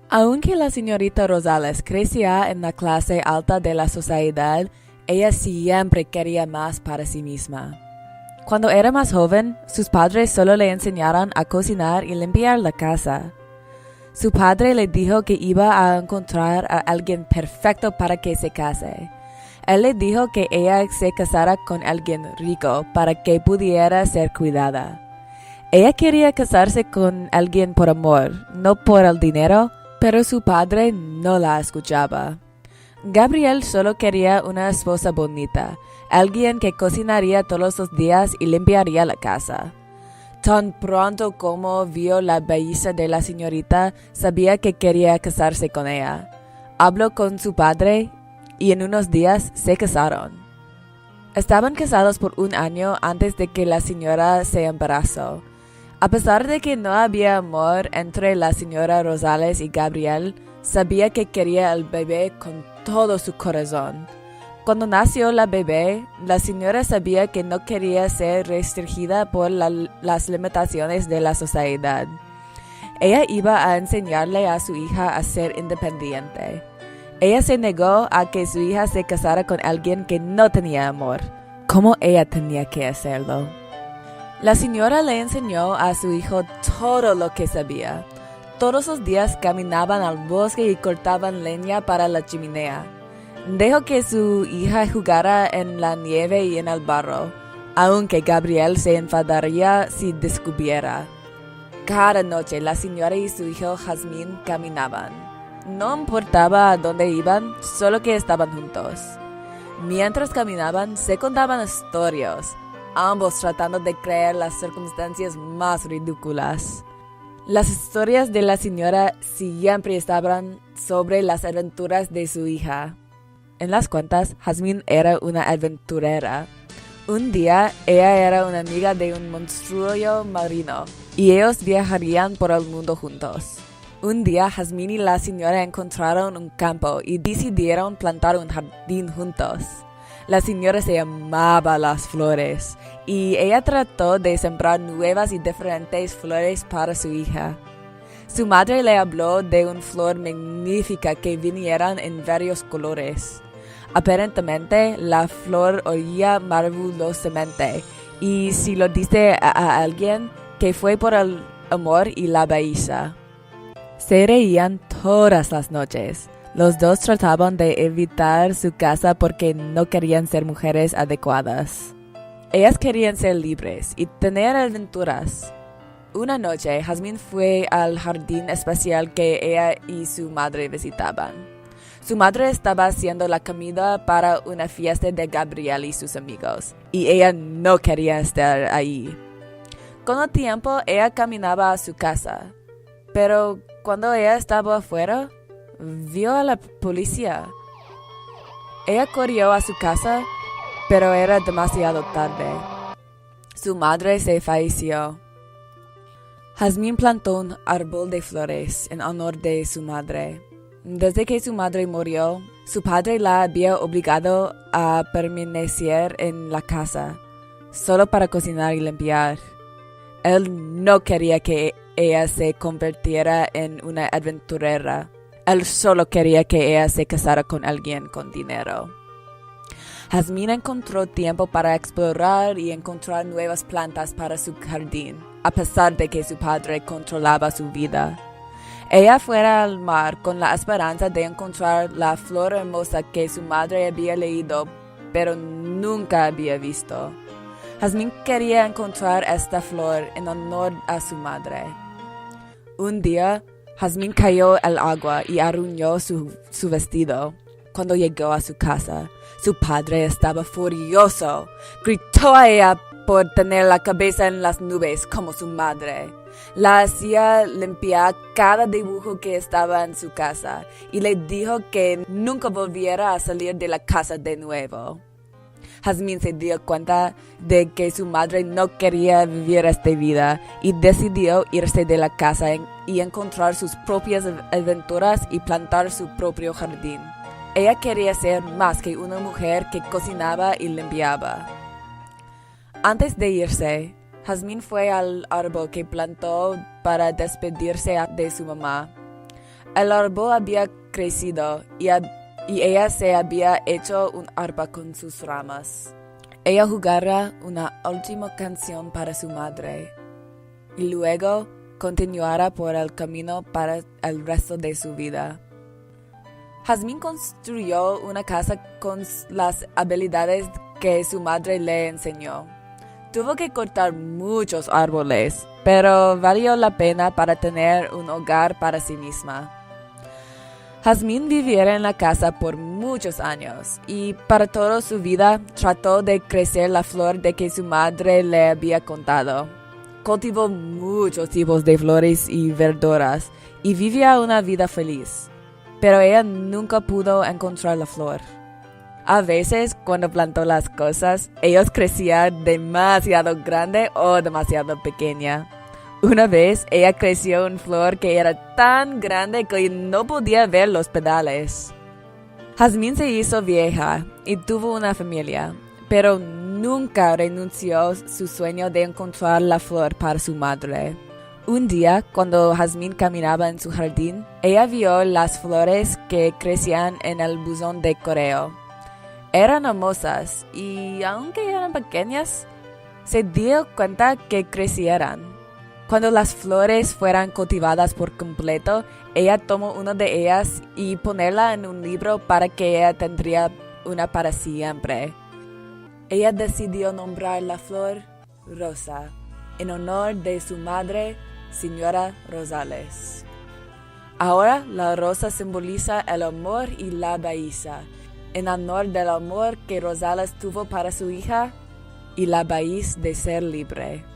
Aunque la señorita Rosales crecía en la clase alta de la sociedad, ella siempre quería más para sí misma. Cuando era más joven, sus padres solo le enseñaron a cocinar y limpiar la casa. Su padre le dijo que iba a encontrar a alguien perfecto para que se case. Él le dijo que ella se casara con alguien rico para que pudiera ser cuidada. Ella quería casarse con alguien por amor, no por el dinero, pero su padre no la escuchaba. Gabriel solo quería una esposa bonita, alguien que cocinaría todos los días y limpiaría la casa. Tan pronto como vio la belleza de la señorita, sabía que quería casarse con ella. Habló con su padre y en unos días se casaron. Estaban casados por un año antes de que la señora se embarazó. A pesar de que no había amor entre la señora Rosales y Gabriel, sabía que quería al bebé con todo su corazón. Cuando nació la bebé, la señora sabía que no quería ser restringida por las limitaciones de la sociedad. Ella iba a enseñarle a su hija a ser independiente. Ella se negó a que su hija se casara con alguien que no tenía amor, como ella tenía que hacerlo. La señora le enseñó a su hijo todo lo que sabía. Todos los días caminaban al bosque y cortaban leña para la chimenea. Dejó que su hija jugara en la nieve y en el barro, aunque Gabriel se enfadaría si descubriera. Cada noche la señora y su hijo Jazmín caminaban. No importaba a dónde iban, solo que estaban juntos. Mientras caminaban, se contaban historias, ambos tratando de crear las circunstancias más ridículas. Las historias de la señora siempre estaban sobre las aventuras de su hija. En las cuentas, Jazmín era una aventurera. Un día, ella era una amiga de un monstruo marino, y ellos viajarían por el mundo juntos. Un día, Jazmín y la señora encontraron un campo y decidieron plantar un jardín juntos. La señora se amaba las flores, y ella trató de sembrar nuevas y diferentes flores para su hija. Su madre le habló de una flor magnífica que vinieran en varios colores. Aparentemente, la flor olía maravillosamente, y si lo dice a alguien, que fue por el amor y la belleza. Se reían todas las noches. Los dos trataban de evitar su casa porque no querían ser mujeres adecuadas. Ellas querían ser libres y tener aventuras. Una noche, Jazmín fue al jardín especial que ella y su madre visitaban. Su madre estaba haciendo la comida para una fiesta de Gabriel y sus amigos, y ella no quería estar ahí. Con el tiempo, ella caminaba a su casa, pero cuando ella estaba afuera, vio a la policía. Ella corrió a su casa, pero era demasiado tarde. Su madre se falleció. Jazmín plantó un árbol de flores en honor de su madre. Desde que su madre murió, su padre la había obligado a permanecer en la casa, solo para cocinar y limpiar. Él no quería que ella se convirtiera en una aventurera. Él solo quería que ella se casara con alguien con dinero. Jazmín encontró tiempo para explorar y encontrar nuevas plantas para su jardín, a pesar de que su padre controlaba su vida. Ella fue al mar con la esperanza de encontrar la flor hermosa que su madre había leído, pero nunca había visto. Jazmín quería encontrar esta flor en honor a su madre. Un día, Jazmín cayó al agua y arruinó su vestido. Cuando llegó a su casa, su padre estaba furioso. Gritó a ella por tener la cabeza en las nubes como su madre. La hacía limpiar cada dibujo que estaba en su casa y le dijo que nunca volviera a salir de la casa de nuevo. Jazmín se dio cuenta de que su madre no quería vivir esta vida y decidió irse de la casa y encontrar sus propias aventuras y plantar su propio jardín. Ella quería ser más que una mujer que cocinaba y limpiaba. Antes de irse, Jazmín fue al árbol que plantó para despedirse de su mamá. El árbol había crecido y ella se había hecho un arpa con sus ramas. Ella jugara una última canción para su madre y luego continuara por el camino para el resto de su vida. Jazmín construyó una casa con las habilidades que su madre le enseñó. Tuvo que cortar muchos árboles, pero valió la pena para tener un hogar para sí misma. Jazmín viviera en la casa por muchos años y para toda su vida trató de crecer la flor de que su madre le había contado. Cultivó muchos tipos de flores y verduras y vivía una vida feliz, pero ella nunca pudo encontrar la flor. A veces, cuando plantó las cosas, ellos crecían demasiado grande o demasiado pequeña. Una vez, ella creció una flor que era tan grande que no podía ver los pedales. Jazmín se hizo vieja y tuvo una familia, pero nunca renunció a su sueño de encontrar la flor para su madre. Un día, cuando Jazmín caminaba en su jardín, ella vio las flores que crecían en el buzón de correo. Eran hermosas y, aunque eran pequeñas, se dio cuenta que crecieran. Cuando las flores fueran cultivadas por completo, ella tomó una de ellas y ponerla en un libro para que ella tendría una para siempre. Ella decidió nombrar la flor Rosa, en honor de su madre, Señora Rosales. Ahora la rosa simboliza el amor y la belleza, en honor del amor que Rosales tuvo para su hija y la belleza de ser libre.